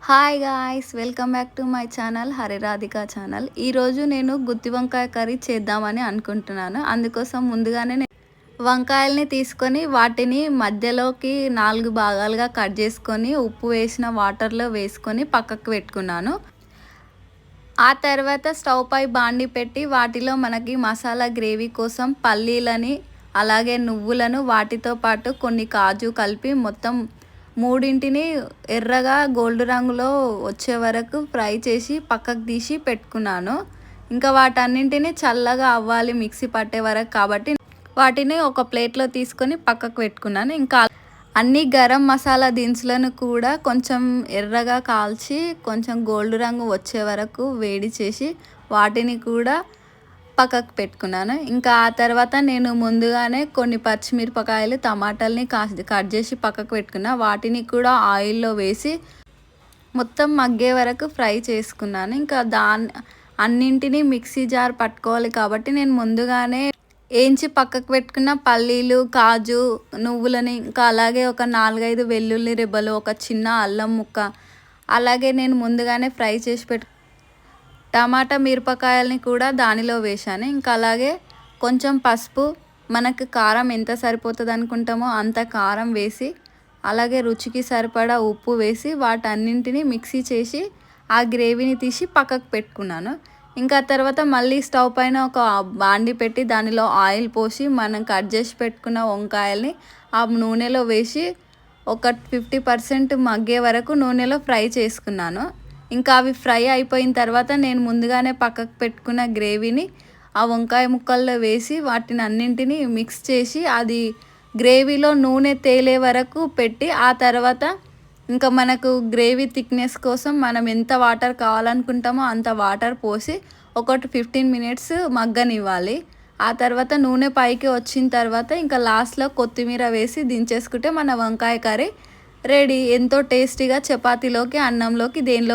Hi guys, welcome back to my channel Hariradhika channel. ఈరోజు నేను గుత్తి వంకాయ కర్రీ చేద్దామని అనుకుంటున్నాను. అందుకోసం ముందుగానే వంకాయల్ని తీసుకొని వాటిని మధ్యలోకి 4 భాగాలుగా కట్ చేసుకొని ఉప్పు వేసిన వాటర్లో వేసుకొని పక్కకు పెట్టుకున్నాను. ఆ తర్వాత స్టవ్ పై బాండి పెట్టి వాటిలో మనకి మసాలా గ్రేవీ కోసం పల్లీలని అలాగే నువ్వులను వాటితో పాటు కొన్ని కాజు కలిపి మొత్తం మూడింటిని ఎర్రగా గోల్డ్ రంగులో వచ్చే వరకు ఫ్రై చేసి పక్కకు తీసి పెట్టుకున్నాను. ఇంకా వాటన్నింటిని చల్లగా అవ్వాలి మిక్సీ పట్టే వరకు, కాబట్టి వాటిని ఒక ప్లేట్లో తీసుకొని పక్కకు పెట్టుకున్నాను. ఇంకా అన్ని గరం మసాలా దినుసులను కూడా కొంచెం ఎర్రగా కాల్చి కొంచెం గోల్డ్ రంగు వచ్చే వరకు వేడి చేసి వాటిని కూడా పక్కకు పెట్టుకున్నాను. ఇంకా ఆ తర్వాత నేను ముందుగానే కొన్ని పచ్చిమిరపకాయలు టమాటాలని కట్ చేసి పక్కకు పెట్టుకున్నా. వాటిని కూడా ఆయిల్లో వేసి మొత్తం మగ్గే వరకు ఫ్రై చేసుకున్నాను. ఇంకా అన్నింటినీ మిక్సీ జార్ పట్టుకోవాలి కాబట్టి నేను ముందుగానే వేయించి పక్కకు పెట్టుకున్న పల్లీలు కాజు నువ్వులని ఇంకా అలాగే ఒక 4-5 వెల్లుల్లి రెబ్బలు ఒక చిన్న అల్లం ముక్క అలాగే నేను ముందుగానే ఫ్రై చేసి టమాటా మిరపకాయలని కూడా దానిలో వేశాను. ఇంకా అలాగే కొంచెం పసుపు, మనకు కారం ఎంత సరిపోతుంది అనుకుంటామో అంత కారం వేసి అలాగే రుచికి సరిపడా ఉప్పు వేసి వాటన్నింటినీ మిక్సీ చేసి ఆ గ్రేవీని తీసి పక్కకు పెట్టుకున్నాను. ఇంకా తర్వాత మళ్ళీ స్టవ్ పైన ఒక బాండి పెట్టి దానిలో ఆయిల్ పోసి మనం కట్ చేసి పెట్టుకున్న వంకాయల్ని ఆ నూనెలో వేసి ఒక 50% మగ్గే వరకు నూనెలో ఫ్రై చేసుకున్నాను. ఇంకా అవి ఫ్రై అయిపోయిన తర్వాత నేను ముందుగానే పక్కకు పెట్టుకున్న గ్రేవీని ఆ వంకాయ ముక్కల్లో వేసి వాటిని అన్నింటినీ మిక్స్ చేసి అది గ్రేవీలో నూనె తేలే వరకు పెట్టి ఆ తర్వాత ఇంకా మనకు గ్రేవీ థిక్నెస్ కోసం మనం ఎంత వాటర్ కావాలనుకుంటామో అంత వాటర్ పోసి ఒక 15 మినిట్స్ మగ్గనివ్వాలి. ఆ తర్వాత నూనె పైకి వచ్చిన తర్వాత ఇంకా లాస్ట్లో కొత్తిమీర వేసి దించేసుకుంటే మన వంకాయ కర్రీ రెడీ. ఎంతో టేస్టీగా చపాతీలోకి అన్నంలోకి దేనిలో